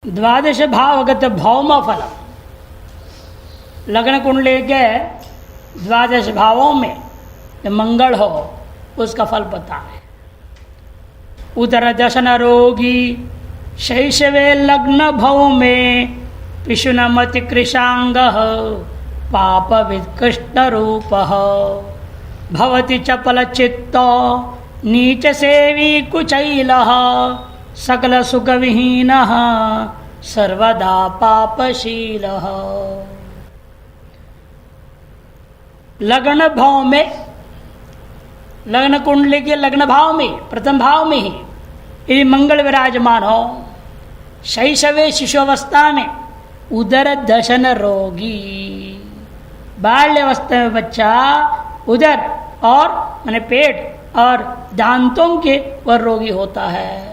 द्वादश भावगत भौम फल लग्न कुंडली के द्वादश भावों में जो मंगल हो उसका फल पता है। उदर दशन रोगी शैशवे लग्न भव में पिशुनमति कृशांग पाप विकृष्ण रूप भवति चपल चित्त नीच सेवी कुचैल सकल सुख विहीन सर्वदा पापशील। लग्न भाव में, लग्न कुंडली के लग्न भाव में, प्रथम भाव में ही यदि मंगल विराजमान हो, शैशवे शिशुअवस्था में उदर दशन रोगी, बाल्यावस्था में बच्चा उदर और माने पेट और दांतों के वह रोगी होता है।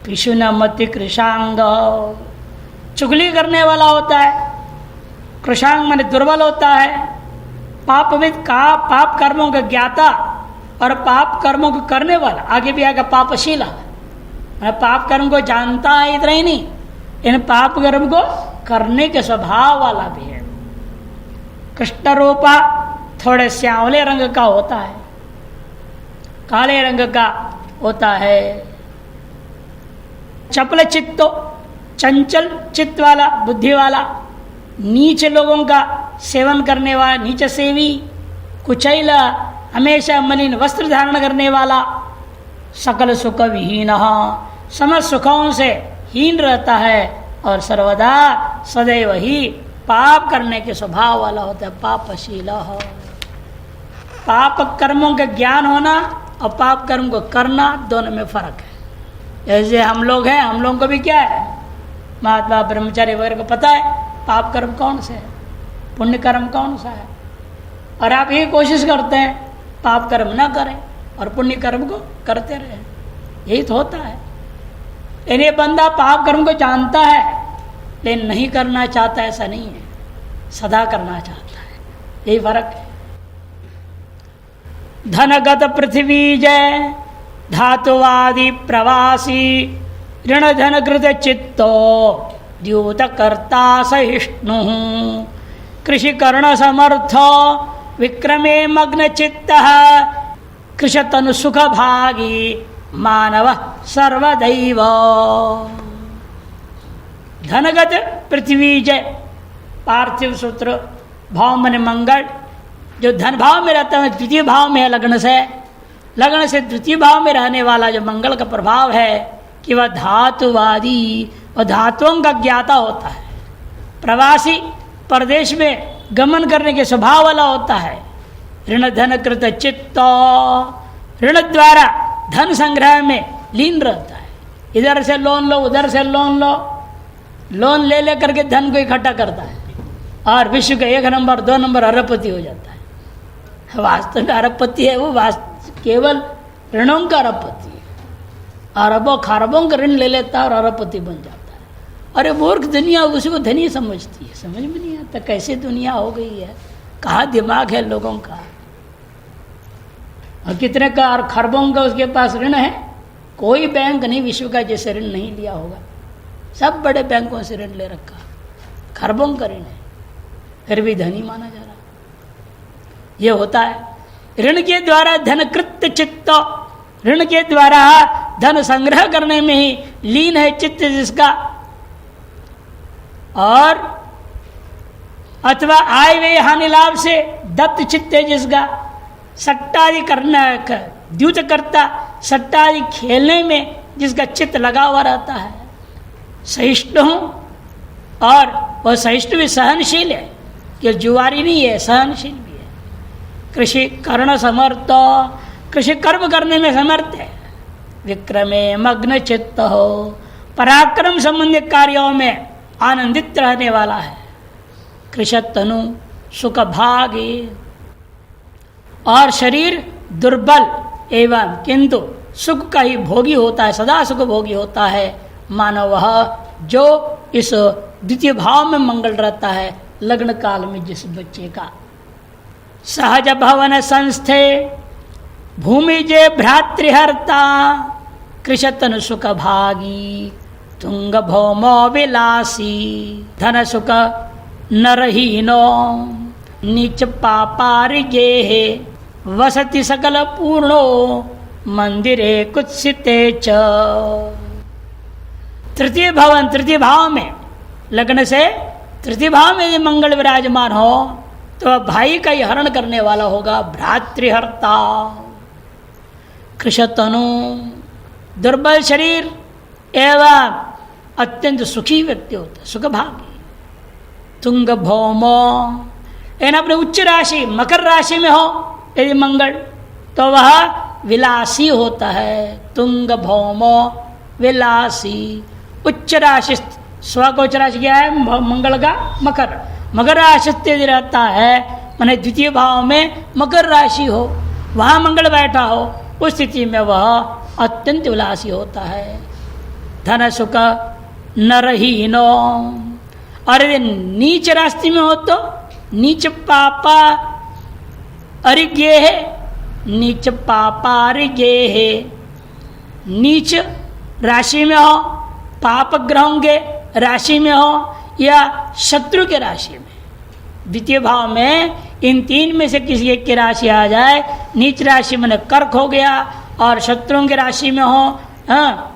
पिशुनमति कृशांग, चुगली करने वाला होता है। कृशांग माने दुर्बल होता है। पापविद का पाप कर्मों का ज्ञाता और पाप कर्मों को करने वाला, आगे भी आएगा पापशीला, पाप कर्म को जानता है इतना ही नहीं, इन पाप कर्म को करने के स्वभाव वाला भी है। कृष्ण रूपा थोड़े श्यावले रंग का होता है, काले रंग का होता है। चपल चित्तो, चंचल चित्त वाला, बुद्धि वाला, नीच लोगों का सेवन करने वाला, नीच सेवी, कुचैला, हमेशा मलिन वस्त्र धारण करने वाला, सकल सुख विहीन, समस्त सुखों से हीन रहता है और सर्वदा सदैव ही पाप करने के स्वभाव वाला होता है, पापशील। पाप कर्मों का ज्ञान होना और पाप कर्म को करना दोनों में फर्क है। जैसे हम लोग हैं, हम लोगों को भी क्या है, महात्मा ब्रह्मचारी वगैरह को पता है पाप कर्म कौन से है, पुण्य कर्म कौन सा है, और आप यही कोशिश करते हैं पाप कर्म ना करें और पुण्य कर्म को करते रहें, यही तो होता है। यानी बंदा पाप कर्म को जानता है लेकिन नहीं करना चाहता, ऐसा नहीं है, सदा करना चाहता है, यही फर्क है। धनगत पृथ्वी जय धातुवादी प्रवासी ऋण धन कृत चित्तो द्यूत कर्ता सहिष्णु कृषि कर्ण समर्थ विक्रमे मग्न चित्त कृषतनु सुख भागी मानव सर्वदैव। धनगत पृथ्वी जय, पार्थिव सूत्र भाव मन मंगल, जो धन भाव में रहता है द्वितीय भाव में है, लग्न से द्वितीय भाव में रहने वाला जो मंगल का प्रभाव है कि वह धातुवादी और धातुओं का ज्ञाता होता है। प्रवासी, परदेश में गमन करने के स्वभाव वाला होता है। ऋण धन कृत चित्त, ऋण द्वारा धन संग्रह में लीन रहता है। इधर से लोन लो, उधर से लोन लो, लोन ले ले करके धन को इकट्ठा करता है और विश्व का 1 नंबर 2 नंबर अरबपति हो जाता है। वास्तव में अरबपति है वो, केवल ऋणों का अरबपति है। अरबों खरबों का ऋण ले लेता है और अरबपति बन जाता है। अरे मूर्ख दुनिया उसी को धनी समझती है, समझ में नहीं आता कैसे दुनिया हो गई है, कहाँ दिमाग है लोगों का। और कितने का और खरबों का उसके पास ऋण है, कोई बैंक नहीं विश्व का जैसे ऋण नहीं लिया होगा, सब बड़े बैंकों से ऋण ले रखा, खरबों का ऋण है, फिर भी धनी माना जा रहा। ये होता है ऋण के द्वारा धनकृत चित्त, ऋण के द्वारा धन संग्रह करने में ही लीन है चित्त जिसका, और अथवा आय व्यय हानि लाभ से दत्त चित्त है जिसका, सट्टादि करना द्यूत करता, सट्टादि खेलने में जिसका चित्त लगा हुआ रहता है। सहिष्णु हूँ, और वह सहिष्णु भी सहनशील है, कि जुआरी नहीं है, सहनशील भी है। कृषि कर्ण समर्थ, कृषि कर्म करने में समर्थ है। विक्रमे मग्न चित्त हो, पराक्रम संबंधी कार्यों में आनंदित रहने वाला है। कृषतनु सुख भागी, और शरीर दुर्बल एवं किंतु सुख का ही भोगी होता है, सदा सुख भोगी होता है मानव वह जो इस द्वितीय भाव में मंगल रहता है लग्न काल में जिस बच्चे का। सहज भवन संस्थे भूमि जे भ्रातृहर्ता कृषतन सुख भागी तुंग भौमो विलासी धन सुख नरहीनो नीच पापारिगे वसति सकल पूर्णो मंदिरे कुत्सिते च। तृतीय भवन, तृतीय भाव में लग्न से तृतीय भाव में यदि मंगल विराजमान हो तो भाई का ही हरण करने वाला होगा, भ्रातृहर्ता। कृशतनु, दुर्बल शरीर एवं अत्यंत सुखी व्यक्ति होता है, सुखभागी। तुंग भौमो, एन अपने उच्च राशि मकर राशि में हो यदि मंगल तो वह विलासी होता है। तुंग भौमो विलासी, उच्च राशि, स्व का उच्च राशि क्या है? मंगल का मकर, मकर राशि यदि रहता है माने द्वितीय भाव में मकर राशि हो, वहाँ मंगल बैठा हो, उस स्थिति में वह अत्यंत विलासी होता है। धन सुख नरहीनो, और यदि नीच राशि में हो तो नीच पापा अरिज्ञे है, नीच पापा अरिज्ञे है। नीच राशि में हो, पाप ग्रहों के राशि में हो या शत्रु के राशि में, द्वितीय भाव में इन तीन में से किसी एक की राशि आ जाए, नीच राशि में कर्क हो गया और शत्रुओं की राशि में हो,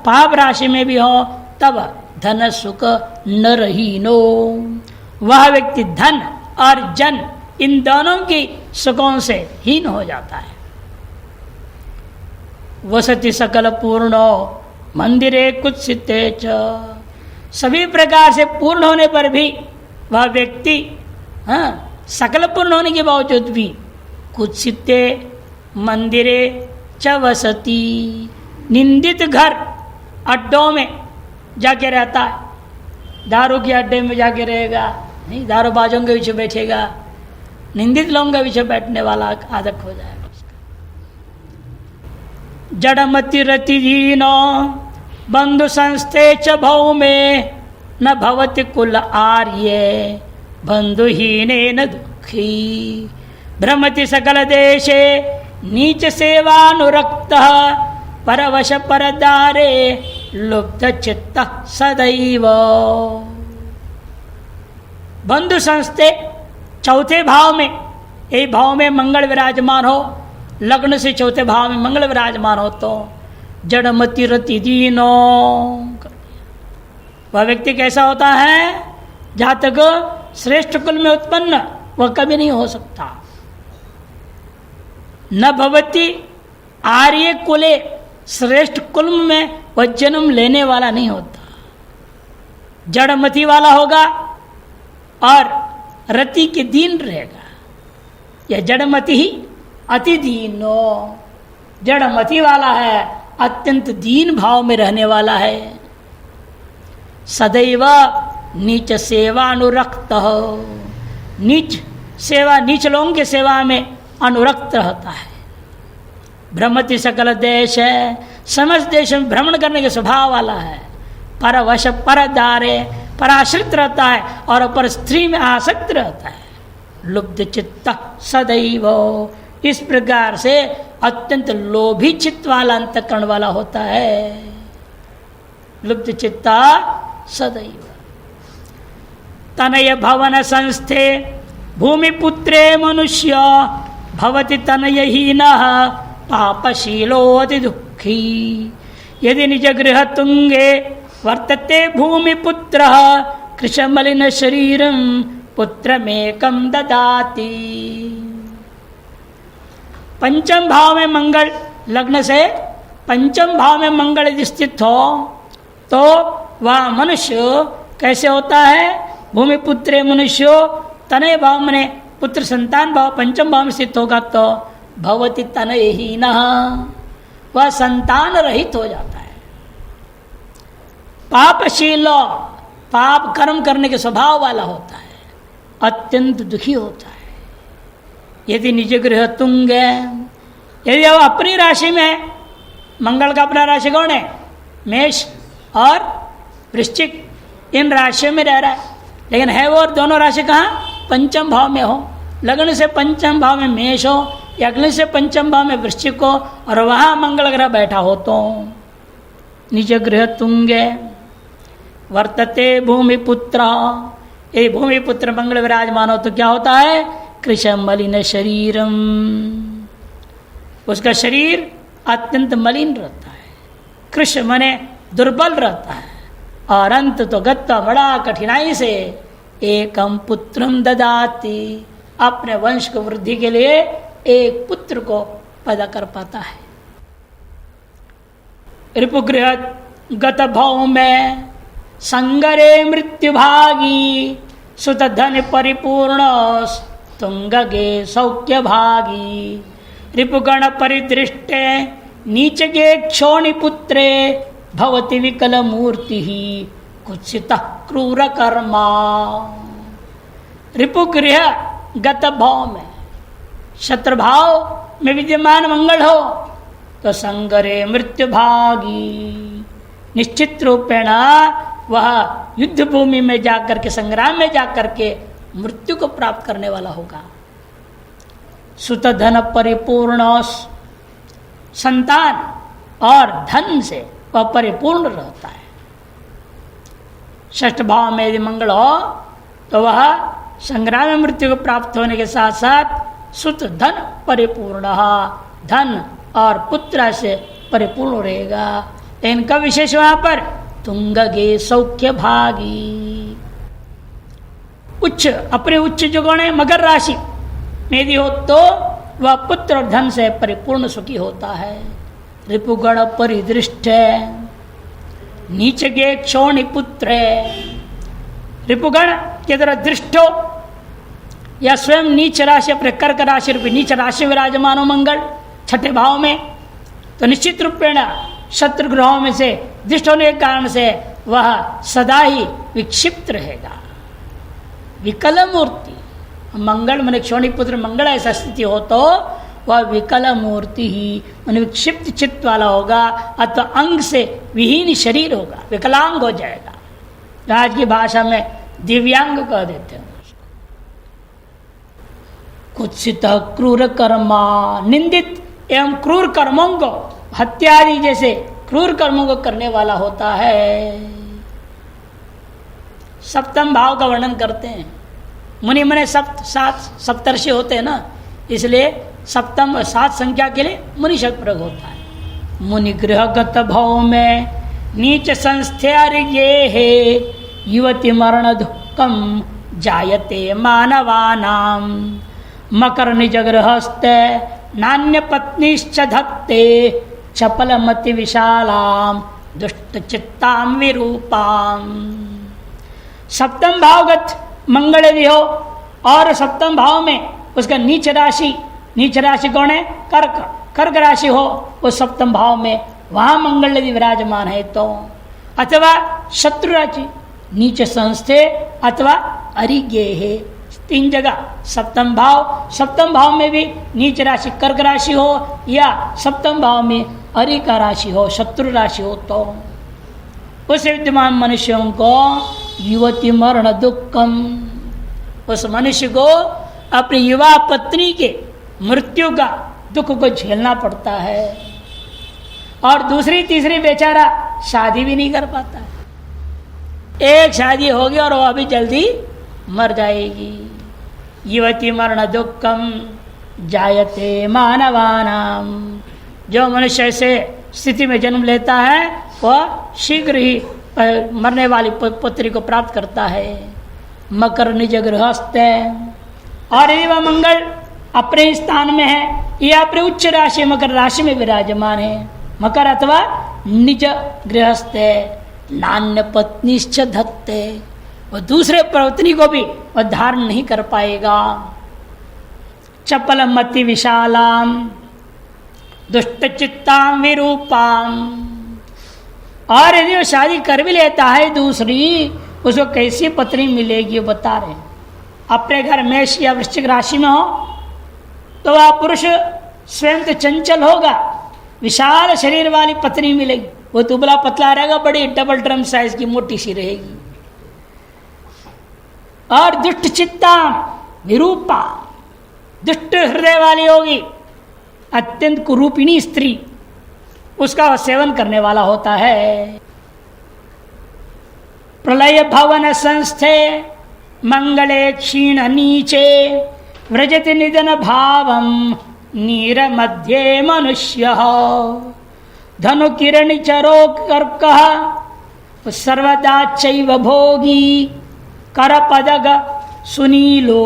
पाप राशि में भी हो, तब धन सुख नरहीनो, वह व्यक्ति धन और जन इन दोनों की सुखों से हीन हो जाता है। वसति सकल पूर्णो मंदिरे कुत्सिते च, सभी प्रकार से पूर्ण होने पर भी वह व्यक्ति सकल पूर्ण होने के बावजूद भी कुत्सिते मंदिरे च वसति, निंदित घर अड्डों में जाके रहता है। दारू के अड्डे में जाके रहेगा, नहीं दारूबाजों के पीछे बैठेगा, निंदित लोगों के पीछे बैठने वाला आदत हो जाएगा उसका। जड़मति रतिहीनो बंधु संस्थे च भौमे न भवति कुल आर्ये बंधुहीने न दुखी भ्रमति सकल देशे नीच सेवानुरक्त परवश परदारे लुब्ध चित्त सदैव। बंधु संस्थे चौथे भाव में, यही भाव में मंगल विराजमान हो, लग्न से चौथे भाव में मंगल विराजमान हो तो जड़मति रति दीनो, वह व्यक्ति कैसा होता है? जहाँ तक श्रेष्ठ कुल में उत्पन्न वह कभी नहीं हो सकता। न भवती आर्य कुले, श्रेष्ठ कुल में वह जन्म लेने वाला नहीं होता, जड़मति वाला होगा और रति के दीन रहेगा। यह जड़मति ही अति दीनो, जड़मति वाला है, अत्यंत दीन भाव में रहने वाला है। सदैव नीच सेवा अनुरक्त, नीच सेवा, नीच लोगों की सेवा में अनुरक्त रहता है। भ्रमति सकल देश है, समस्त देश में भ्रमण करने के स्वभाव वाला है। परवश परदारे, पराश्रित रहता है और पर स्त्री में आसक्त रहता है। लुब्ध चित्त सदैव, इस प्रकार से अत्यंत लोभी चित्त वाला अंतःकरण वाला होता है। लुब्ध चित्ता सदैव। तनय भवन संस्थे भूमिपुत्रे मनुष्य भवति तनयहीनः पापशीलो अति दुःखी यदि निज गृह तुंगे वर्तते भूमिपुत्रः कृशमलिन शरीरं पुत्रमेकं ददाति। पंचम भाव में मंगल, लग्न से पंचम भाव में मंगल यदि स्थित हो तो वह मनुष्य कैसे होता है? भूमिपुत्रे मनुष्यो, तनय भाव में पुत्र संतान भाव पंचम भाव में स्थित होगा तो भवति तनयहीनः, वह संतान रहित हो जाता है। पापशील, पाप कर्म करने के स्वभाव वाला होता है, अत्यंत दुखी होता है। यदि निज गृह तुंग है, यदि वह अपनी राशि में है, मंगल का अपना राशि कौन है? मेष और वृश्चिक, इन राशियों में रह रहा है, लेकिन है वो दोनों राशि कहाँ? पंचम भाव में हो। लग्न से पंचम भाव में मेष हो या अग्नि से पंचम भाव में वृश्चिक हो और वहाँ मंगल ग्रह बैठा हो तो निज गृह तुंगे वर्तते भूमिपुत्र। ये भूमिपुत्र मंगल विराजमान हो तो क्या होता है? कृश मलिन शरीरम, उसका शरीर अत्यंत मलिन रहता है। कृश मने दुर्बल रहता है। और अंत तो गत्ता बड़ा कठिनाई से एकम पुत्रम ददाति, अपने वंश को वृद्धि के लिए एक पुत्र को पैदा कर पाता है। रिपुगृह गत भव में संगरे मृत्यु भागी, सुत धन परिपूर्ण तुंगगे सौख्य भागी। रिपुगण परिदृष्टे नीच गे क्षोणि पुत्रे, भवति विकल मूर्ति ही कुत्सित क्रूर कर्मा। रिपुगृह गत भाव में, शत्रुभाव में विद्यमान मंगल हो तो संगरे मृत्यु भागी, निश्चित रूपेण वह युद्ध भूमि में जाकर के, संग्राम में जाकर के मृत्यु को प्राप्त करने वाला होगा। सुत धन परिपूर्ण, संतान और धन से वह परिपूर्ण रहता है। षष्ठ भाव में यदि मंगल हो तो वह संग्राम में मृत्यु को प्राप्त होने के साथ साथ सुत धन परिपूर्ण, धन और पुत्र से परिपूर्ण रहेगा। इनका विशेष वहां पर तुंगगे सौख्य भागी, उच्च, अपने उच्च जो गुण है मकर राशि में यदि हो तो वह पुत्र और धन से परिपूर्ण सुखी होता है। रिपुगण परिदृष्ट, नीच गे क्षोणि पुत्र, रिपुगण के द्वारा दृष्ट हो या स्वयं नीच राशि, अपने कर्क राशि रूपी नीच राशि विराजमान हो मंगल छठे भाव में, तो निश्चित रूपेण शत्रु ग्रहों में से दृष्ट होने के कारण से वह सदा ही विक्षिप्त रहेगा। विकल मूर्ति, मंगल मन क्षोणि पुत्र मंगल ऐसा स्थिति हो तो वह विकल मूर्ति ही मन विक्षिप्त चित्त वाला होगा, अथवा अंग से विहीन शरीर होगा, विकलांग हो जाएगा। आज की भाषा में दिव्यांग कह देते हैं। कुत्सित क्रूर कर्मा, निंदित एवं क्रूर कर्मों को, हत्या आदि जैसे क्रूर कर्मों को करने वाला होता है। सप्तम भाव का वर्णन करते हैं। मुनि मने सप्तर्षि होते हैं ना, इसलिए सप्तम 7 संख्या के लिए मुनि शब्द प्रयोग होता है। मुनि गृहगत भाव में नीच संस्थ्यार्ये हे, युवती मरण दुःखम जायते मानवानाम। मकर निज गृहस्ते नान्य पत्नीश्च धत्ते, चपलमति विशालाम दुष्ट चित्ताम विरूपाम। सप्तम भावगत मंगल यदि हो और सप्तम भाव में उसका नीच राशि कौन है? कर्क राशि हो, वो सप्तम भाव में वहां मंगल यदि विराजमान है तो, अथवा शत्रु राशि नीच संस्थे अथवा अरिज्ञे है, 3 जगह सप्तम भाव में भी नीच राशि कर्क राशि हो या सप्तम भाव में अरिका राशि हो, शत्रु राशि हो तो उस विद्यमान मनुष्यों को युवती मरण दुखम, उस मनुष्य को अपनी युवा पत्नी के मृत्यु का दुख को झेलना पड़ता है। और दूसरी तीसरी बेचारा शादी भी नहीं कर पाता है। एक शादी होगी और वह अभी जल्दी मर जाएगी। युवती मरण दुखम जायते मानवानाम, जो मनुष्य ऐसे स्थिति में जन्म लेता है वह शीघ्र ही मरने वाली पुत्री को प्राप्त करता है। मकर निज गृहस्थ, और यदि वह मंगल अपने स्थान में है या अपने उच्च राशि मकर राशि में विराजमान है, मकर अथवा निज गृहस्थ, नान्य पत्नीश्च धत्ते, वह दूसरे पत्नी को भी वह धारण नहीं कर पाएगा। चपल मति विशालाम दुष्ट चित्ताम विरूपाम, और यदि वो शादी कर भी लेता है दूसरी, उसको कैसी पत्नी मिलेगी वो बता रहे। अपने घर मेष या वृश्चिक राशि में हो तो वह पुरुष स्वयं तो चंचल होगा, विशाल शरीर वाली पत्नी मिलेगी, वो दुबला पतला रहेगा, बड़ी डबल ड्रम साइज की मोटी सी रहेगी। और दुष्ट चित्ता विरूपा, दुष्ट हृदय वाली होगी, अत्यंत कुरूपिणी स्त्री, उसका सेवन करने वाला होता है। प्रलय भवन संस्थे मंगले क्षीण नीचे व्रजति निधन भावम नीर मध्ये मनुष्य धनु किरणि चरो कर्कः सर्वदा चैव भोगी करपदग सुनीलो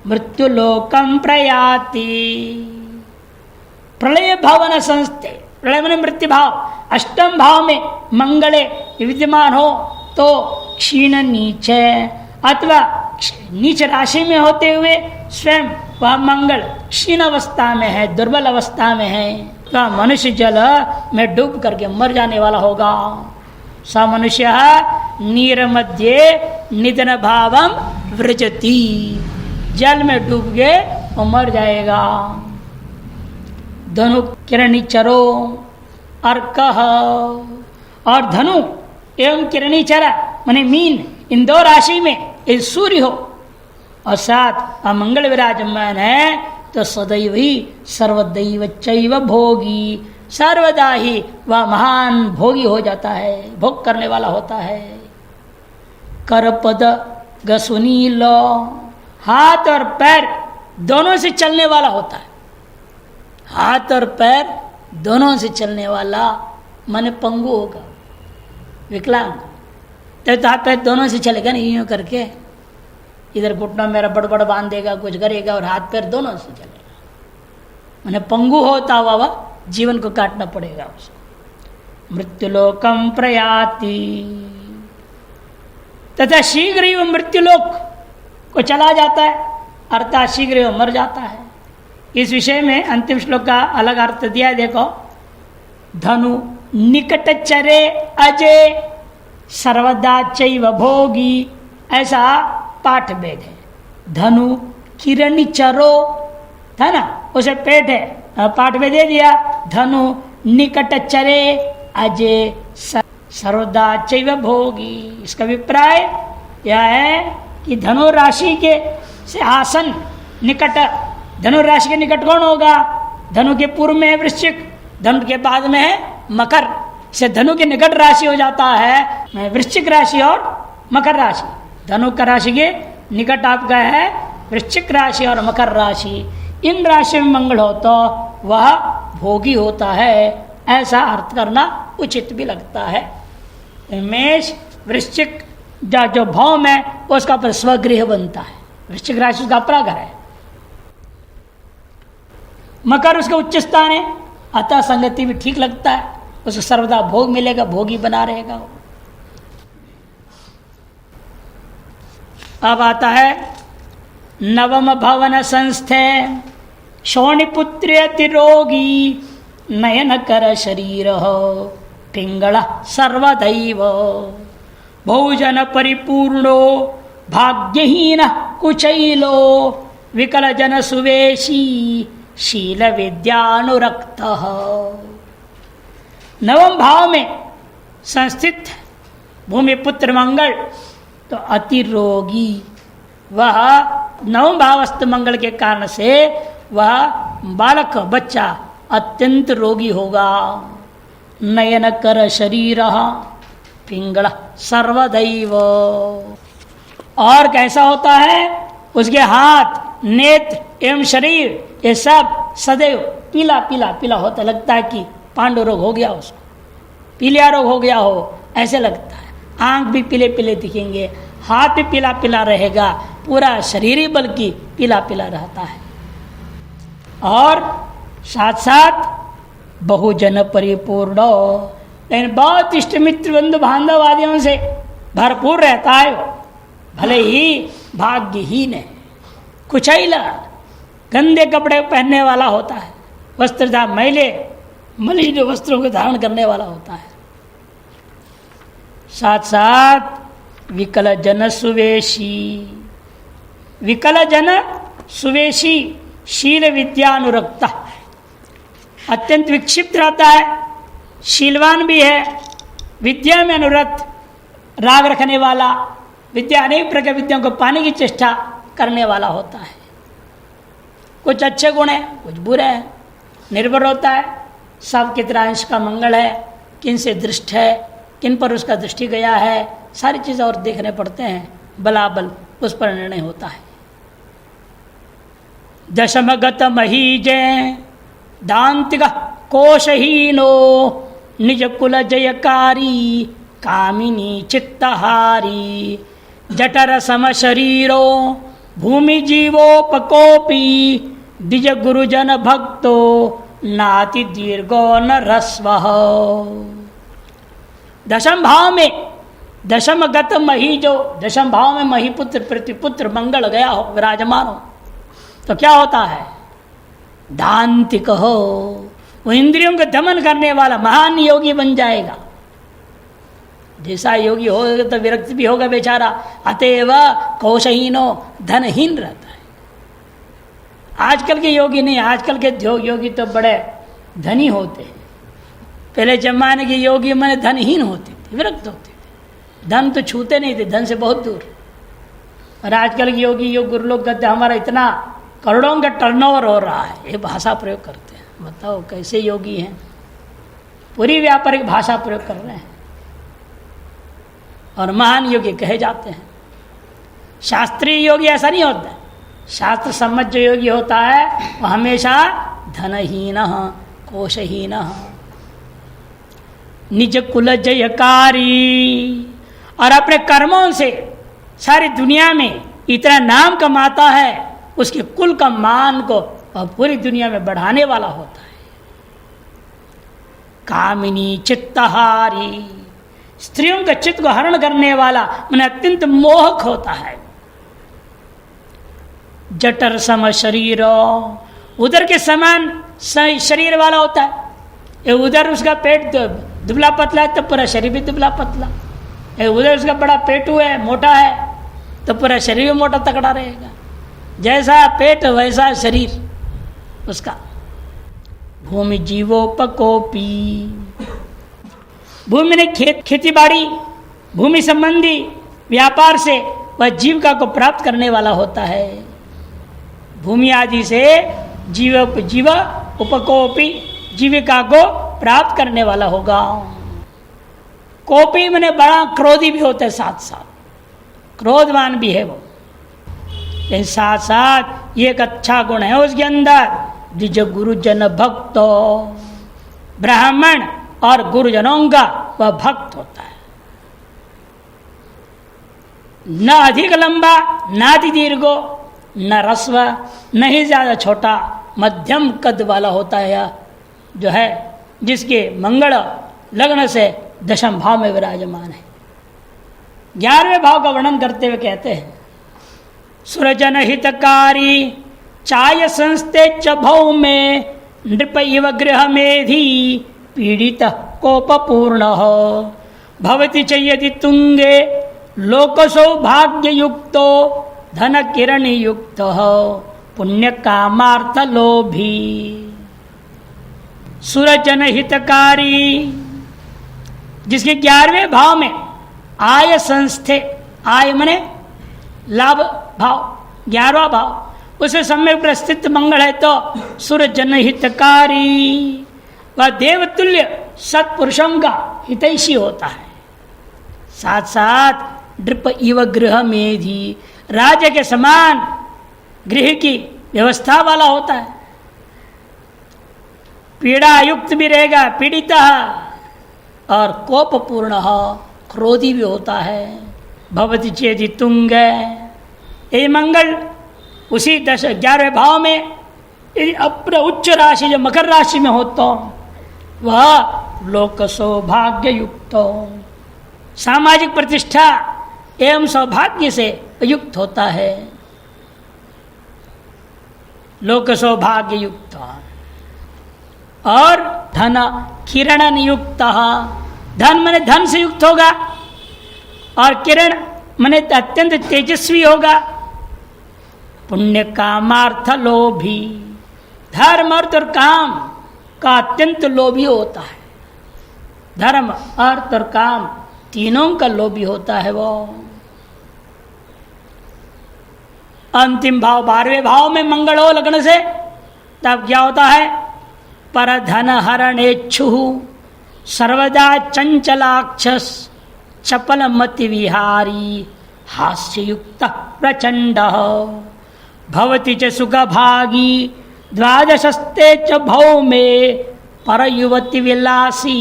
मृत्युलोकम प्रयाति। प्रलय भवन संस्थे, प्रलय में मृत्यु भाव, अष्टम भाव में मंगले विद्यमान हो तो क्षीण नीचे अथवा नीच राशि में होते हुए स्वयं वह मंगल क्षीण अवस्था में है, दुर्बल अवस्था में है, तो मनुष्य जल में डूब करके मर जाने वाला होगा। स मनुष्य नीर मध्य निधन भावम व्रजति, जल में डूब के वो मर जाएगा। धनु किरणी चरो अर्क, और धनु एवं किरणी चरा माने मीन, इन दो राशि में यदि सूर्य हो और साथ अमंगल विराजमान है तो सदैव ही सर्वदैव चैव भोगी, सर्वदा ही वह महान भोगी हो जाता है, भोग करने वाला होता है। करपद गसुनील, हाथ और पैर दोनों से चलने वाला होता है, हाथ और पैर दोनों से चलने वाला मन पंगु होगा, विकलांग, तो हाथ पैर दोनों से चलेगा नहीं, यूं करके इधर घुटना मेरा बड़बड़ बांध देगा, कुछ करेगा और हाथ पैर दोनों से चलेगा, मैंने पंगु होता हुआ वह जीवन को काटना पड़ेगा उसको। मृत्युलोकम प्रयाति, तथा शीघ्र ही वह मृत्युलोक को चला जाता है, अर्थात शीघ्र ही वह मर जाता है। इस विषय में अंतिम श्लोक का अलग अर्थ दिया है, देखो। धनु निकट चरे अजय सर्वदा चैव भोगी, ऐसा पाठ भेद है। धनु किरणी चरो था ना, उसे पेट है, पाठ में दे दिया। धनु निकट चरे अजय सर्वदा चैव भोगी, इसका अभिप्राय यह है कि धनु राशि के से आसन निकट, धनु राशि के निकट कौन होगा? धनु के पूर्व में है वृश्चिक, धनु के बाद में है मकर, से धनु के निकट राशि हो जाता है वृश्चिक राशि और मकर राशि। धनु का राशि के निकट आपका है वृश्चिक राशि और मकर राशि, इन राशि में मंगल हो तो वह भोगी होता है, ऐसा अर्थ करना उचित भी लगता है। मेष वृश्चिक जो भौम है उसका पर स्वगृह बनता है, वृश्चिक राशि उसका अपरा घर है, मकर उसका उच्च स्थान है, अतः संगति भी ठीक लगता है, उसको सर्वदा भोग मिलेगा, भोगी बना रहेगा। अब आता है नवम भवन संस्थे शोणिपुत्र अतिरोगी नयन कर शरीर पिंगल सर्वदैव बहुजन परिपूर्णो भाग्यहीन कुचैलो विकल जन सुवेशी शील विद्यानुरक्त। नवम भाव में संस्थित भूमि पुत्र मंगल तो अति रोगी, वह नवम भावस्थ मंगल के कारण से वह बालक बच्चा अत्यंत रोगी होगा। नयन कर शरीर पिंगल सर्वदैव, और कैसा होता है? उसके हाथ नेत्र एवं शरीर ये सब सदैव पीला पीला पीला होता, लगता है कि पांडु रोग हो गया, उसको पीलिया रोग हो गया हो ऐसे लगता है। आंख भी पीले पीले दिखेंगे, हाथ भी पीला पीला रहेगा, पूरा शरीर ही बल्कि पीला पीला रहता है। और साथ साथ बहुजन परिपूर्ण, लेकिन बहुत इष्ट मित्र बंधु बांधव आदियों से भरपूर रहता है, भले ही भाग्यहीन है, कुचैला गंदे कपड़े पहनने वाला होता है, वस्त्रधा मैले मलिन वस्त्रों को धारण करने वाला होता है। साथ साथ विकल जन सुवेशी, विकल जन सुवेशी शील विद्यानुरक्ता, अत्यंत विक्षिप्त रहता है, शीलवान भी है, विद्या में अनुरक्त, राग रखने वाला, विद्या अनेक प्रकार विद्याओं को पाने की चेष्टा करने वाला होता है। कुछ अच्छे गुण है, कुछ बुरे हैं, निर्भर होता है सब कितना अंश का मंगल है, किन से दृष्ट है, किन पर उसका दृष्टि गया है, सारी चीज़ें और देखने पड़ते हैं, बलाबल उस पर निर्णय होता है। दशमगत महीजय दांतिक कोशहीनो निज कुल जयकारी कामिनी चित्तहारी जठर सम शरीरो भूमि जीवोपकोपी द्विज गुरुजन भक्तो नाति दीर्घो न रस्व। दशम भाव में दशम गत मही, जो दशम भाव में महीपुत्र प्रतिपुत्र मंगल गया हो, विराजमान हो, तो क्या होता है? दांतिक हो, वो इंद्रियों को दमन करने वाला महान योगी बन जाएगा। जैसा योगी होगा तो विरक्त भी होगा बेचारा, अतएव कोशहीनो धनहीन रहता है। आजकल के योगी नहीं, आजकल के योगी तो बड़े धनी होते हैं। पहले जमाने के योगी मैंने धनहीन होते थे, विरक्त होते थे, धन तो छूते नहीं थे, धन से बहुत दूर। और आजकल के योगी योग गुरु लोग कहते हमारा इतना करोड़ों का टर्नओवर हो रहा है, ये भाषा प्रयोग करते हैं। बताओ कैसे योगी हैं, पूरी व्यापारिक भाषा प्रयोग कर रहे हैं और महान योगी कहे जाते हैं। शास्त्रीय योगी ऐसा नहीं होता, शास्त्र सम्मत जो योगी होता है वो हमेशा धनहीन कोशहीन निज कुल जयकारी, और अपने कर्मों से सारी दुनिया में इतना नाम कमाता है, उसके कुल का मान को और पूरी दुनिया में बढ़ाने वाला होता है। कामिनी चित्तहारी, स्त्रियों के चित्त को हरण करने वाला, मैंने अत्यंत मोहक होता है। जठर सम शरीर, उदर के समान शरीर वाला होता है। ये उधर उसका पेट दुबला पतला है तो पूरा शरीर भी दुबला पतला, उधर उसका बड़ा पेटू है, मोटा है, तो पूरा शरीर भी मोटा तगड़ा रहेगा। जैसा पेट वैसा शरीर उसका। भूमि जीवोपकोपी, भूमि ने खेती बाड़ी, भूमि संबंधी व्यापार से वह जीविका को प्राप्त करने वाला होता है। भूमि आदि से जीव उपकोपी, जीविका को प्राप्त करने वाला होगा। कोपी मैंने बड़ा क्रोधी भी होता है, साथ साथ क्रोधवान भी है वो, लेकिन साथ साथ ये एक अच्छा गुण है उसके अंदर, द्विज गुरुजन भक्तो, ब्राह्मण और गुरुजनों का वह भक्त होता है। न अधिक लंबा न अति दीर्घो न रस्व, न ही ज्यादा छोटा, मध्यम कद वाला होता है, जो है जिसके मंगल लग्न से दशम भाव में विराजमान है। 11वें भाव का वर्णन करते हुए कहते हैं, सुरजन हितकारी चाय संस्थे च भौ में नृप इव गृह मेधी पीड़ित कोपपूर्ण भवति च यदि तुंगे लोक सौभाग्य युक्तो धन किरण युक्त पुण्य कामार्थ लोभी। सुरजन हितकारी, जिसके 11वें भाव में आय संस्थे, आय मने लाभ भाव, 11वां भाव, उसे सम्यक प्रस्थित मंगल है तो सुरजन हितकारी, वह देवतुल्य सत्पुरुषों का हितैषी होता है। साथ साथ नृप इव गृह मेधी, राजा के समान गृह की व्यवस्था वाला होता है। पीड़ा युक्त भी रहेगा, पीड़िता, और कोपपूर्ण क्रोधी भी होता है। भवति चेदि तुंग, ये मंगल उसी 11वें भाव में अपने उच्च राशि जो मकर राशि में होता वह लोक सौभाग्य युक्त, सामाजिक प्रतिष्ठा एवं सौभाग्य से युक्त होता है। लोक सौभाग्य युक्त और धन किरण युक्त, धन माने धन से युक्त होगा और किरण माने अत्यंत तेजस्वी होगा। पुण्य कामार्थ लोभी, धर्म अर्थ और काम का अत्यंत लोभी होता है। धर्म अर्थ और काम तीनों का लोभी होता है वो। अंतिम भाव 12वें भाव में मंगल हो लग्न से, तब क्या होता है? पर धन हरणेच्छु सर्वदा चंचलाक्षस चपल मति विहारी हास्ययुक्त प्रचंड भवति च सुखभागी द्वादशस्ते च भौमे परयुवति विलासी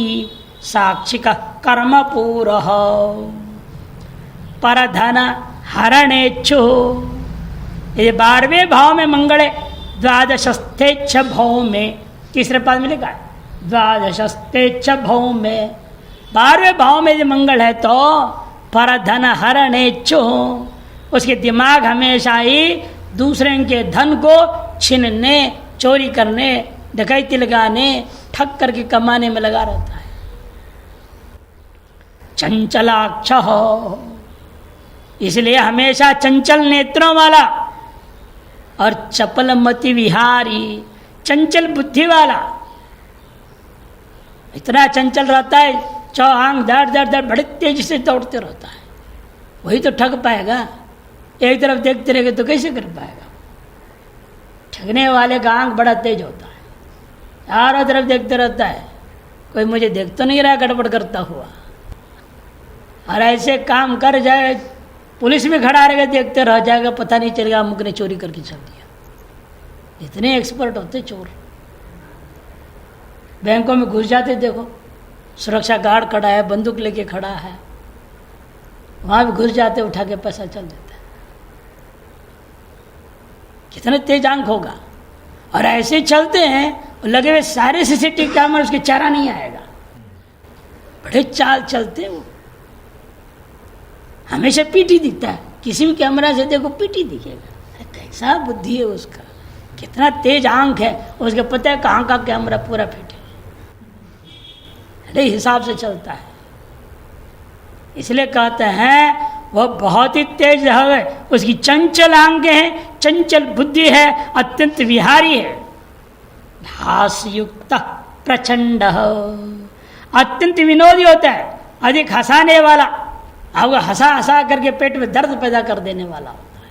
साक्षिक कर्मपूरः परधन हरणेच्छु। ये 12वें भाव में मंगल है। द्वादशस्तेच्छ भौ में तीसरे पद में लिखा है द्वादशस्तेच्छ भौ में 12वें भाव में जो मंगल है तो परधन हरणेच्छु, उसके दिमाग हमेशा ही दूसरे के धन को छीनने, चोरी करने, डकैती लगाने, ठग करके कमाने में लगा रहता है। चंचलाक्ष, इसलिए हमेशा चंचल नेत्रों वाला और चपल मति विहारी, चंचल बुद्धि वाला। इतना चंचल रहता है, आंख दर दर दर बड़े तेजी से दौड़ते रहता है। वही तो ठग पाएगा। एक तरफ देखते रहेगा तो कैसे कर पाएगा। ठगने वाले का आंख बड़ा तेज होता है, चारों तरफ देखते रहता है, कोई मुझे देख तो नहीं रहा गड़बड़ करता हुआ। और ऐसे काम कर जाए, पुलिस में खड़ा रहेगा, देखते रह जाएगा, पता नहीं चलेगा अमुक ने चोरी करके चल दिया। इतने एक्सपर्ट होते चोर। बैंकों में घुस जाते, देखो सुरक्षा गार्ड खड़ा है, बंदूक लेके खड़ा है, वहां भी घुस जाते, उठा के पैसा चल देता है। कितने तेज आंख होगा। और ऐसे चलते हैं, लगे हुए सारे सीसीटीवी कैमरा, उसके चेहरा नहीं आएगा। बड़े चाल चलते हैं वो, हमेशा पीटी दिखता है। किसी भी कैमरा से देखो पीटी दिखेगा। कैसा बुद्धि है उसका, कितना तेज आंख है उसके, पता है कहाँ का कैमरा पूरा फिट है। अरे हिसाब से चलता है। इसलिए कहते हैं वह बहुत ही तेज है, उसकी चंचल आंखें हैं, चंचल बुद्धि है, अत्यंत विहारी है। हास्ययुक्त प्रचंड, अत्यंत विनोदी होता है, अधिक हंसाने वाला, आपको हंसा हंसा करके पेट में दर्द पैदा कर देने वाला होता है।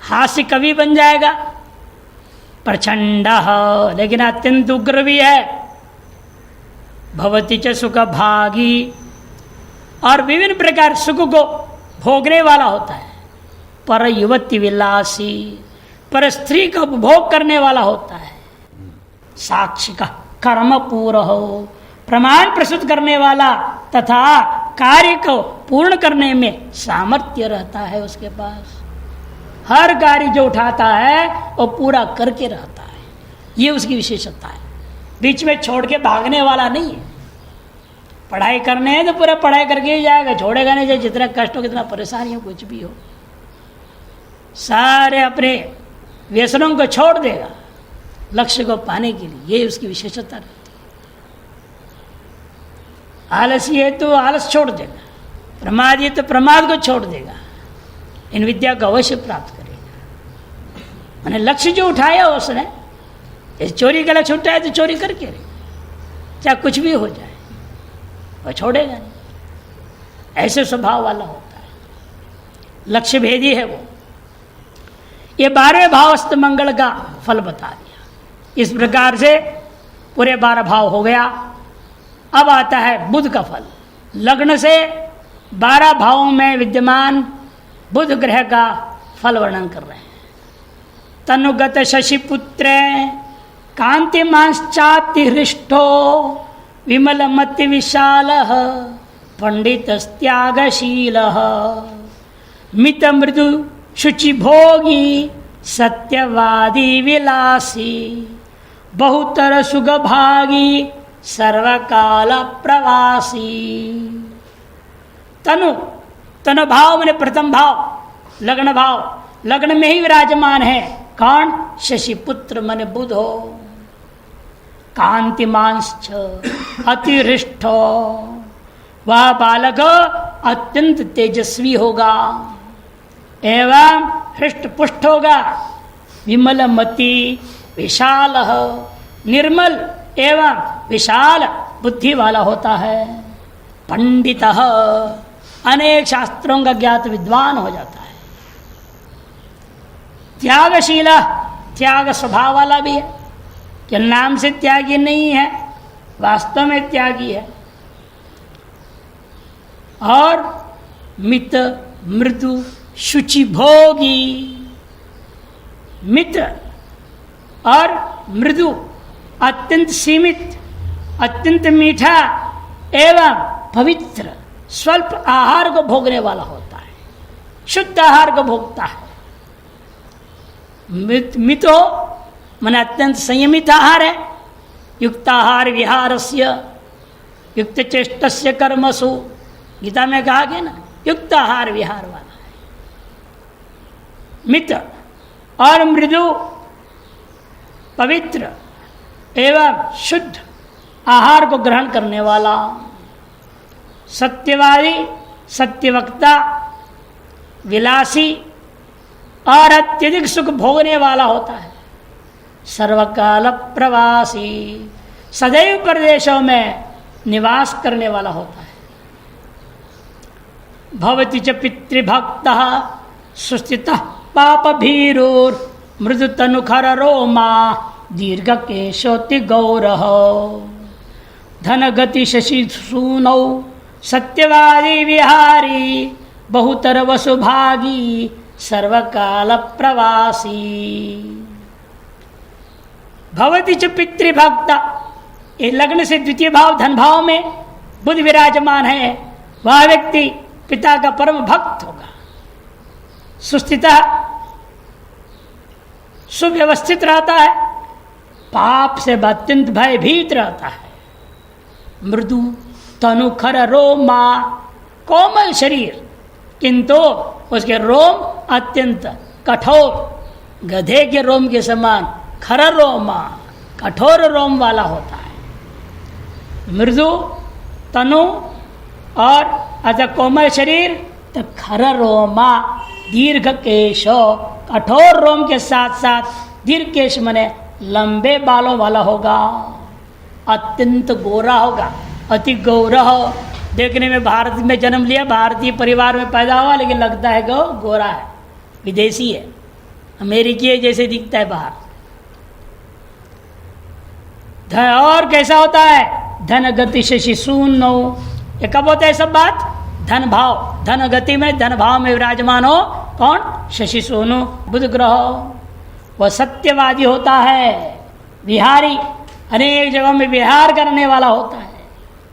हास्य कवि बन जाएगा। प्रचंड, लेकिन अत्यंत उग्र भी है। भवति च सुख भागी, और विभिन्न प्रकार सुख को भोगने वाला होता है। पर युवती विलासी, पर स्त्री का उपभोग करने वाला होता है। साक्षी का कर्म पूर्ण हो, प्रमाण प्रस्तुत करने वाला तथा कार्य को पूर्ण करने में सामर्थ्य रहता है उसके पास। हर कार्य जो उठाता है वो पूरा करके रहता है, ये उसकी विशेषता है। बीच में छोड़ के भागने वाला नहीं है। पढ़ाई करने है तो पूरा पढ़ाई करके ही जाएगा, छोड़ेगा नहीं। चाहे जितना कष्ट हो, कितना परेशानी हो, कुछ भी हो, सारे अपने व्यसनों को छोड़ देगा लक्ष्य को पाने के लिए। ये उसकी विशेषता रहती है। आलसी है तो आलस छोड़ देगा, प्रमादी है तो प्रमाद को छोड़ देगा। इन विद्या को अवश्य प्राप्त करेगा। मैंने लक्ष्य जो उठाया उसने, चोरी का लक्ष्य उठाया तो चोरी करके रहेगा, चाहे कुछ भी हो जाए, वह छोड़ेगा नहीं। ऐसे स्वभाव वाला होता है, लक्ष्य भेदी है वो। ये 12वें भाव अस्त मंगल का फल बता दिया। इस प्रकार से पूरे 12 भाव हो गया। अब आता है बुध का फल। लग्न से 12 भावों में विद्यमान बुध ग्रह का फल वर्णन कर रहे हैं। तनुगत शशिपुत्र कांतिमांश्चाति हृष्टो विमल मति विशाल पंडितस्त्यागशील मित मृदु शुचि भोगी सत्यवादी विलासी बहुतर सुख भागी सर्वकाल प्रवासी। तनु, तनु भाव मैंने प्रथम भाव, लग्न भाव, लग्न में ही विराजमान है कौन? शशिपुत्र मन बुध हो। कांतिमांश्च अतिहृष्ट, वह बालक अत्यंत तेजस्वी होगा एवं हृष्ट पुष्ट होगा। विमल मति विशाल, निर्मल एवं विशाल बुद्धि वाला होता है। पंडित, अनेक शास्त्रों का ज्ञात विद्वान हो जाता है। त्यागशील, त्याग स्वभाव वाला भी है, कि नाम से त्यागी नहीं है, वास्तव में त्यागी है। और मित मृदु शुचि भोगी। मित्र और मृदु अत्यंत सीमित, अत्यंत मीठा एवं पवित्र स्वल्प आहार को भोगने वाला होता है, शुद्ध आहार को भोगता है। मितो मन अत्यंत संयमित आहार है। युक्ताहार विहारस्य युक्त चेष्टस्य कर्मसु, गीता में कहा गया ना, युक्त आहार विहार वाला है। मित और मृदु पवित्र एवं शुद्ध आहार को ग्रहण करने वाला, सत्यवादी सत्यवक्ता विलासी और अत्यधिक सुख भोगने वाला होता है। सर्वकाल प्रवासी, सदैव प्रदेशों में निवास करने वाला होता है। भवति च पितृभक्तः सुस्थितः पापभीरुर् मृदुतनुखर रोमा दीर्घकेशोति गौरः। धनगति शशि सूनौ सत्यवादी विहारी बहुतर वसुभागी सर्वकाल प्रवासी। भवति च पितृभक्ता, ये लग्न से द्वितीय भाव धन भाव में बुध विराजमान है, वह व्यक्ति पिता का परम भक्त होगा। सुस्थिता, सुव्यवस्थित रहता है, पाप से अत्यंत भयभीत रहता है। मृदु तनुखर रोमा, कोमल शरीर किंतु उसके रोम अत्यंत कठोर, गधे के रोम के समान खर रोमा, कठोर रोम वाला होता है। मृदु तनु और अच्छा कोमल शरीर तो खर रोमा, दीर्घ केश, कठोर रोम के साथ साथ दीर्घ केश मने लंबे बालों वाला होगा। अत्यंत गोरा होगा, अति गौरह, देखने में भारत में जन्म लिया, भारतीय परिवार में पैदा हुआ, लेकिन लगता है कि गोरा है, विदेशी है, अमेरिकी है जैसे दिखता है बाहर। और कैसा होता है? धन गति शशि सूनो, ये कब होता है सब बात? धन भाव, धन गति में धन भाव में विराजमान हो कौन? शशि सोनु बुध ग्रह। वह सत्यवादी होता है, विहारी, अनेक जगहों में विहार करने वाला होता है।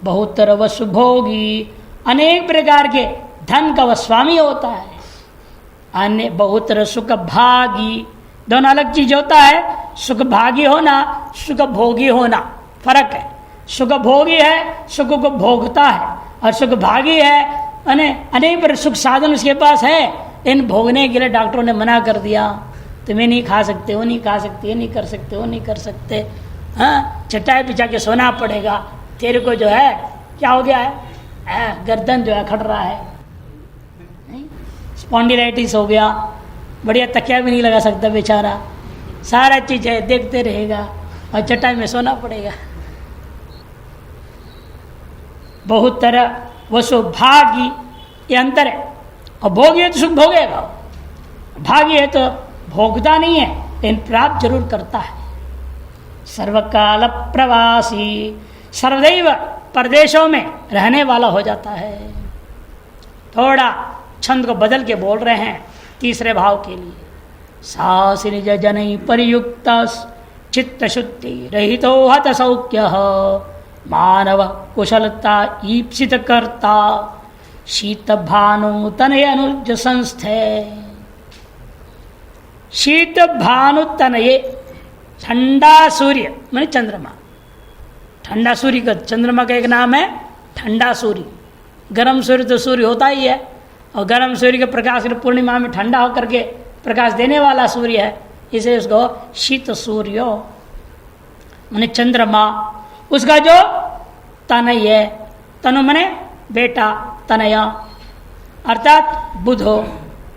बहुतर वसु भोगी, अनेक प्रकार के धन का वह स्वामी होता है। अन्य बहुतर सुख भागी, दोनों अलग चीज होता है। सुख भागी होना, सुख भोगी होना फर्क है। सुख भोगी है, सुख को भोगता है, और सुख भागी है अनेक पर सुख साधन उसके पास है, इन भोगने के लिए डॉक्टरों ने मना कर दिया, तुम्हें नहीं खा सकते, वो नहीं खा सकते, ये नहीं कर सकते, वो नहीं कर सकते, हाँ चटाई बिछा के सोना पड़ेगा, तेरे को जो है क्या हो गया है, गर्दन जो है खट रहा है, स्पॉन्डिलाइटिस हो गया, बढ़िया तकिया भी नहीं लगा सकता बेचारा, सारा चीज़ है देखते रहेगा और चटाई में सोना पड़ेगा। बहुत तरह वसु भागी, ये अंतर है। और भोगी है तो सुख भोगेगा, भागी है तो भोगता नहीं है लेकिन प्राप्त जरूर करता है। सर्वकाल प्रवासी, सर्वदैव परदेशों में रहने वाला हो जाता है। थोड़ा छंद को बदल के बोल रहे हैं तीसरे भाव के लिए। सास निज जनै परियुक्त चित्त शुद्धि रहितो हत सौख्य मानव कुशलता ईप्सित कर्ता शीत भानु तनय अनुज संस्थे। शीत भानु तनये, ठंडा सूर्य माने चंद्रमा, ठंडा सूर्य का, चंद्रमा का एक नाम है ठंडा सूर्य। गर्म सूर्य तो सूर्य होता ही है, और गर्म सूर्य के प्रकाश पूर्णिमा में ठंडा होकर के प्रकाश देने वाला सूर्य है, इसे उसको शीत सूर्य माने चंद्रमा। उसका जो तनय है, तनु माने बेटा, तनया अर्थात बुध हो,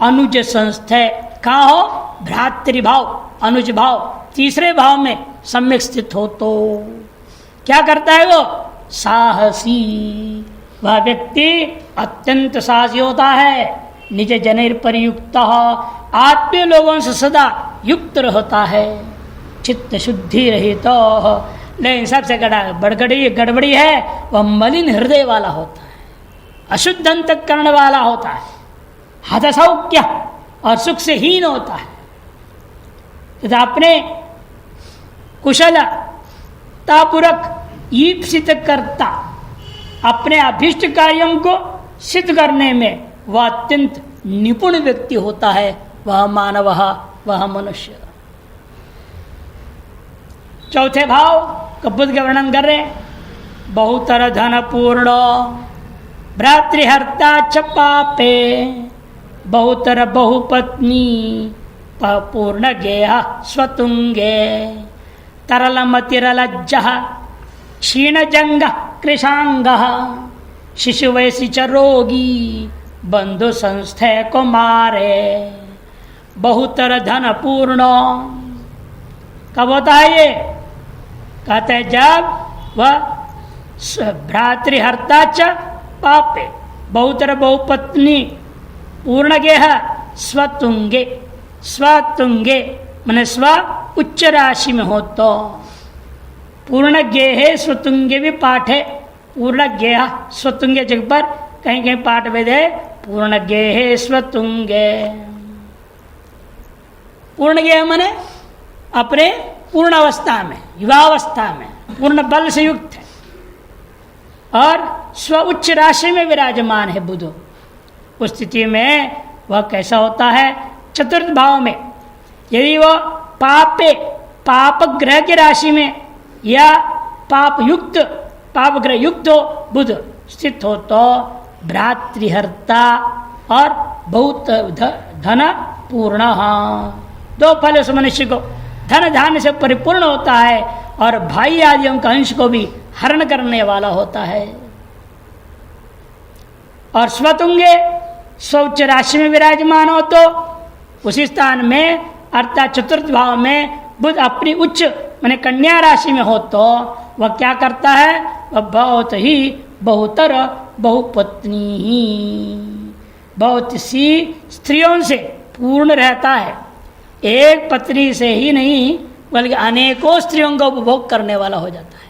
अनुज संस्थे, कहाँ हो? भ्रातृभाव, अनुज भाव, तीसरे भाव में सम्यक स्थित हो तो क्या करता है वो? साहसी, वह व्यक्ति अत्यंत साहसी होता है। निज जनैर परियुक्त, आत्मीय लोगों से सदा युक्त रहता है। चित्त शुद्धि रहित, लेकिन सबसे गड़बड़ी है, वह मलिन हृदय वाला होता है। अशुद्ध अंतःकरण वाला होता है, हतसौक्य और सुख से हीन होता है, तथा अपने कुशलतापूर्वक ईप्सित करता अपने अभिष्ट कार्यों को सिद्ध करने में वह अत्यंत निपुण व्यक्ति होता है, वह मानव, वह मनुष्य। चौथे भाव का बुद्ध का वर्णन कर रहे, बहुतर धन पूर्ण भ्रातृहर्ता च पापे बहुतर बहुपत्नी पूर्ण गेह स्वतुंगे तरलमतिरलज्ज क्षीणजंग कृशांग शिशु वयसी च रोगी बंधु संस्थे को मारे। बहुतर धन पूर्ण कब होता है ये? कहते हैं जब वह भ्रातृहर्ता च पापे बहुतर बहुपत्नी पूर्ण गेह स्वतुंगे, स्वतुंगे मैंने स्व उच्च राशि में हो तो पूर्ण गेहे स्वतुंगे भी पाठ है, पूर्ण गेह स्वतुंगे जगह पर कहीं कहीं पाठ भेद है पूर्ण गेहे स्वतुंगे। पूर्ण गेह माने अपने पूर्ण अवस्था में, युवावस्था में पूर्ण बल से युक्त है और स्व उच्च राशि में विराजमान है बुध। उस स्थिति में वह कैसा होता है? चतुर्थ भाव में यदि वह पापे पाप ग्रह की राशि में या पाप युक्त पाप ग्रह युक्त हो बुध स्थित हो तो भ्रातृहर्ता और बहुत धन पूर्ण, दो फल उस मनुष्य को धन धान्य से परिपूर्ण होता है और भाई आदियों का अंश को भी हरण करने वाला होता है। और स्वतुंगे स्वच्छ राशि में विराजमान हो तो उसी स्थान में अर्थात चतुर्थ भाव में बुध अपनी उच्च माने कन्या राशि में हो तो वह क्या करता है? वह बहुत ही बहुतर बहुपत्नी ही बहुत सी स्त्रियों से पूर्ण रहता है। एक पत्नी से ही नहीं बल्कि अनेकों स्त्रियों का उपभोग करने वाला हो जाता है।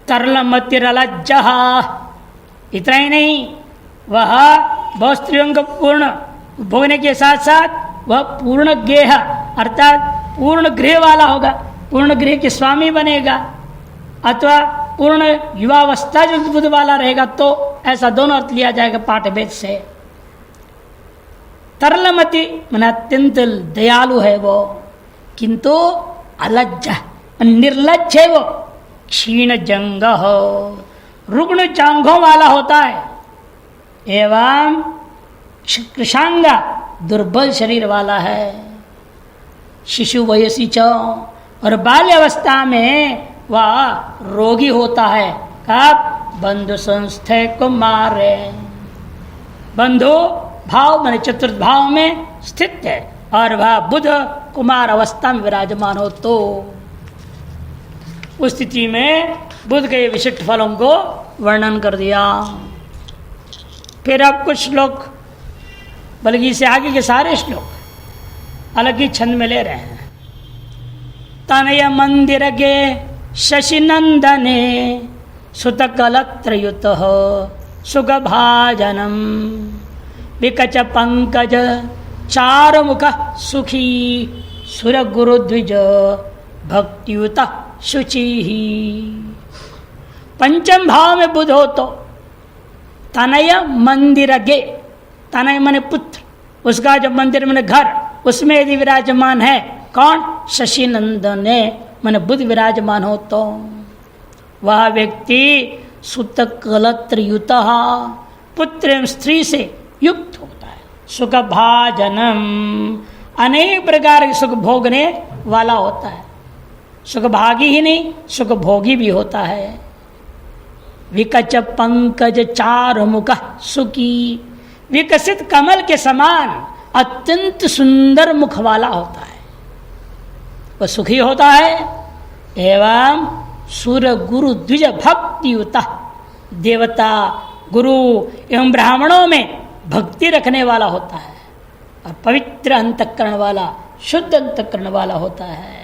तरलमतिरलज्ज, इतना ही नहीं वह बहुत स्त्रियों को पूर्ण भोगने के साथ साथ वह पूर्ण गेह अर्थात पूर्ण गृह वाला होगा, पूर्ण गृह के स्वामी बनेगा अथवा पूर्ण युवावस्था जो बुध वाला रहेगा, तो ऐसा दोनों अर्थ लिया जाएगा पाठ भेद से। तरलमति मन अत्यंत दयालु है वो, किंतु अलज्ज निर्लज्ज है वो, क्षीण जंग हो रुग्ण जांघों वाला होता है एवं कृशांगा दुर्बल शरीर वाला है। शिशु वयसी च और बाल्यावस्था में वह रोगी होता है। कब? बंधु संस्थे को मारे, बंधु भाव माने चतुर्थ भाव में स्थित है और वह बुध कुमार अवस्था में विराजमान हो तो उस स्थिति में बुध के विशिष्ट फलों को वर्णन कर दिया। फिर अब कुछ श्लोक बल्कि इससे आगे के सारे श्लोक अलग ही छंद में ले रहे हैं। तनय मंदिर गे शशि नंदने सुत कलत्रयुत सुख भाजनम विकच पंकज चारुमुख सुखी सुर गुरु द्विज भक्तियुत शुचि। पंचम भाव में बुध हो तो तनय मंदिर गे, तनय माने पुत्र, उसका जो मंदिर माने घर, उसमें यदि विराजमान है कौन? शशि नंदन माने बुध विराजमान हो तो वह व्यक्ति सुत कलत्र युत पुत्र एवं स्त्री से युक्त होता है। सुख भाजनम अनेक प्रकार के सुख भोगने वाला होता है। सुख भागी ही नहीं सुख भोगी भी होता है। विकच पंकज चारु मुख सुखी, विकसित कमल के समान अत्यंत सुंदर मुख वाला होता है, वह सुखी होता है। एवं सुर गुरु द्विज भक्तियुत, देवता गुरु एवं ब्राह्मणों में भक्ति रखने वाला होता है और पवित्र अंतःकरण वाला शुद्ध अंतःकरण वाला होता है।